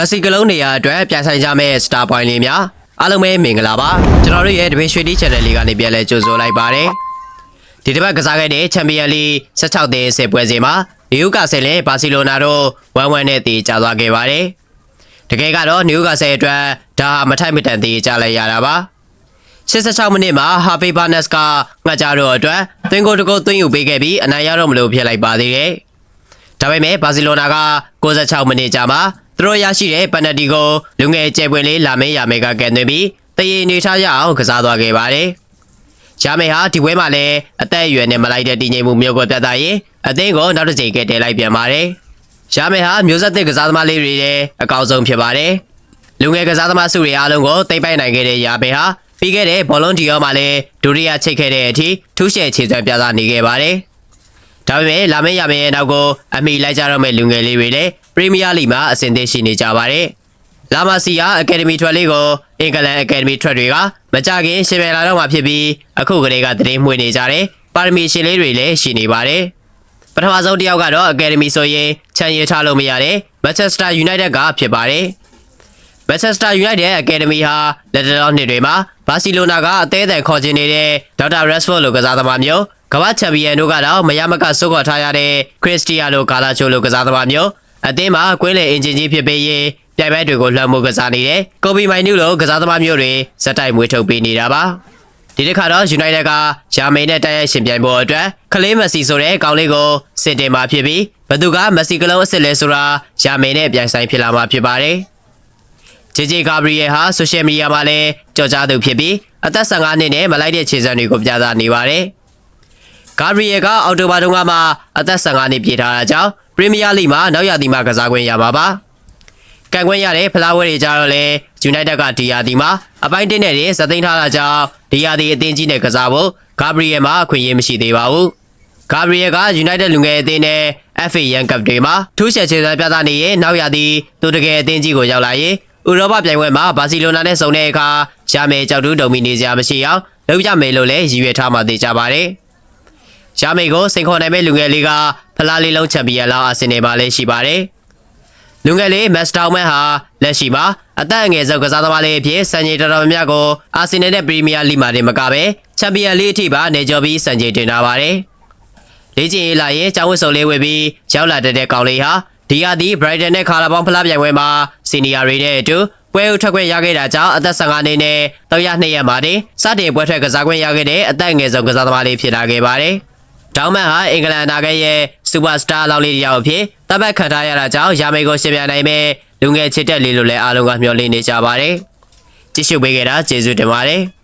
က်ဆီကလုံးနေရာအတွက်ပြန်ဆိုင်ကြမဲ့စတာပွိုင်လေးများအားလုံးပဲမင်္ဂလာပါကျွန်တော်တို့ရဲ့တပင်းရွှေတီ channel လေးကနေပြန်လဲကြိုဆိုလိုက်ပါတယ်ဒီတစ်ပတ်ကစားခဲ့တဲ့ချန်ပီယံလိ16သင်း10ပွဲစဉ်မှာနယူကာဆယ်နဲ့ဘာစီလိုနာတို့1-1နဲ့တည်ကြသွားခဲ့ပါတယ်တကယ်ကတော့နယူကာဆယ်အတွက်ဒါမထိုက်မတန်တည်ကြလိုက်ရတာပါ86မိနစ်မှာဟာဖေးဘာနက်စ်ကငှက်ကြားတို့အတွက်သွင်းကိုတကုတ်သွင်းယူပေးခဲ့ပြီးအနိုင်ရတော့မလို့ဖြစ်လိုက်ပါသေးတယ်ဒါပေမဲ့ဘာစီလိုနာက96မိနစ်ကြာမှာသူတို့ရရှိတဲ့ပန်နယ်တီကိုလူငယ်ကျဲပွင့်လေးလာမင်းရမဲကကန်သွင်းပြီးတရေနေထားရအောင်ကစားသွားခဲ့ပါတယ်။ရမဲဟာဒီပွဲမှာလည်းအသက်အရွယ်နဲ့မလိုက်တဲ့တည်ငြိမ်မှုမျိုးကိုပြသရင်အသင်းကိုနောက်တစ်ချိန်ကတည်လိုက်ပြန်ပါတယ်။ရမဲဟာမျိုးဆက်သစ်ကစားသမားလေးတွေရဲ့အကောက်ဆုံးဖြစ်ပါတယ်။လူငယ်ကစားသမားစုတွေအားလုံးကိုသိမ့်ပိုက်နိုင်ခဲ့တဲ့ရမဲဟာပြီးခဲ့တဲ့ဘောလုံးဒီယောမှာလည်းဒုတိယချိတ်ခဲ့တဲ့အထိထူးရှယ်ခြေစွမ်းပြသနေခဲ့ပါတယ်။ဒါပေမဲ့လာမင်းရမဲရဲ့နောက်ကိုအမိလိုက်ကြတော့မဲ့လူငယ်လေးတွေလည်းပရီးမီးယားလိမှာအဆင့်သင့်ရှိနေကြပါတယ်။လာမာစီယာအကယ်ဒမီထွက်လေးကိုအင်္ဂလန်အကယ်ဒမီထွက်တွေကမကြခင်ရှင်ပြန်လာတော့မှဖြစ်ပြီးအခုကလေးကတရင်မှွေနေကြတယ်။ပါရမီရှင်လေးတွေလည်းရှိနေပါတယ်။ပထမဆုံးတစ်ယောက်ကတော့အကယ်ဒမီဆိုရင်ချန်ရထားလို့မရတဲ့မန်ချက်စတာယူနိုက်တက်ကဖြစ်ပါတယ်။မန်ချက်စတာယူနိုက်တက်အကယ်ဒမီဟာလက်တော်နှစ်တွေမှာဘာစီလိုနာကအသေးအံခေါ်ချင်နေတဲ့ဒေါက်တာရက်စ်ဖို့လိုကစားသမားမျိုးကမ္ဘာချန်ပီယံတို့ကတော့မရမကစိုးခေါ်ထားရတဲ့ခရစ္စတီယာနိုဂါလာချိုလိုကစားသမားမျိုးအသင်းမှာကွင်းလေအင်ဂျင်ကြီးဖြစ်ပေးရင်ပြိုင်ပွဲတွေကိုလှမ်းမှုကစားနေတယ်။ကိုဘီမိုင်နူလိုကစားသမားမျိုးတွေဇက်တိုက်မွေးထုတ်ပေးနေတာပါ။ဒီတစ်ခါတော့ယူနိုက်တက်ကဂျာမိန်နဲ့တိုက်ရိုက်ရှင်ပြိုင်ဖို့အတွက်ကလေးမက်ဆီဆိုတဲ့ကောင်လေးကိုစစ်တင်မှာဖြစ်ပြီးဘသူကမက်ဆီကလုံးအစ်စ်လဲဆိုတာဂျာမိန်နဲ့ပြိုင်ဆိုင်ဖြစ်လာမှာဖြစ်ပါတယ်။ဂျေဂျေဂါဘရီယယ်ဟာဆိုရှယ်မီဒီယာမှာလည်းကြော်ကြားသူဖြစ်ပြီးအသက်15နှစ်နဲ့မလိုက်တဲ့ခြေစံတွေကိုပြသနေပါတယ်။ဂါဘရီယယ်ကအော်တိုဘာတုန်းကမှအသက်15နှစ်ပြည့်ထားတာကြောင့်ပရီးမီးယားလိမှာနောက်ရာသီမှာကစားခွင့်ရမှာပါ။ကန်ခွင့်ရတဲ့ဖလားဝဲတွေကြတော့လေယူနိုက်တက်ကဒီယာသီမှာအပိုင်းတင်းနဲ့စသိမ်းထားတာကြောင့်ဒီယာသီအသင်းကြီးနဲ့ကစားဖို့ဂါဘရီယယ်မှာအခွင့်အရေးမရှိသေးပါဘူး။ဂါဘရီယယ်ကယူနိုက်တက်လူငယ်အသင်းနဲ့ FA ရန်ကပ်တွေမှာထူးခြားခြေစွမ်းပြသနေရင်နောက်ရာသီသူတကယ်အသင်းကြီးကိုရောက်လာရင်ဥရောပပြိုင်ပွဲမှာဘာစီလိုနာနဲ့ဆုံတဲ့အခါရမယ်ကြောက်တူးတုံမီနေစရာမရှိအောင်လုပ်ကြမယ်လို့လည်းရည်ရွယ်ထားမှသိကြပါတယ်။ရမယ်ကိုစိန်ခေါ်နိုင်မဲ့လူငယ်လေးကဖလားလေးလုံးချန်ပီယံလောက်အာဆင်နယ်မှာလည်းရှိပါတယ်။လူငယ်လေးမက်စတောင်မန်ဟာလက်ရှိမှာအသက်အငယ်ဆုံးကစားသမားလေးအဖြစ်စံချိန်တော်တော်များများကိုအာဆင်နယ်နဲ့ပရီးမီးယားလိမှာတင်မကပဲချန်ပီယံလိအထိပါနေကျော်ပြီးစံချိန်တင်ထားပါတယ်။လေ့ကျင့်ရေးလာရင်ကျောင်းဝတ်စုံလေးဝယ်ပြီးရောက်လာတဲ့ကောင်လေးဟာဒီယာဒီဘရိုက်တန်နဲ့ခါလာပေါင်းဖလားပြိုင်ပွဲမှာစီနီယာတွေနဲ့အတူပွဲဥထွက်ခွင့်ရခဲ့တာကြောင့်အသက်15နှစ်နဲ့302ရက်မှာတင်စတင်ပွဲထွက်ကစားခွင့်ရခဲ့တဲ့အသက်အငယ်ဆုံးကစားသမားလေးဖြစ်လာခဲ့ပါတယ်။ဒေါင်းမန်ဟာအင်္ဂလန်အနာဂတ်ရဲ့စူပါစတာလောင်းလေးတစ်ယောက်အဖြစ်သတ်မှတ်ခံထားရတာကြောင့်ယာမိန်ကိုရှင်ပြနိုင်မဲ့လူငယ်ချစ်တက်လေးလို့လည်းအားလုံးကမျှော်လင့်နေကြပါတယ်။ကြည့်ရှုပေးကြတာကျေးဇူးတင်ပါတယ်။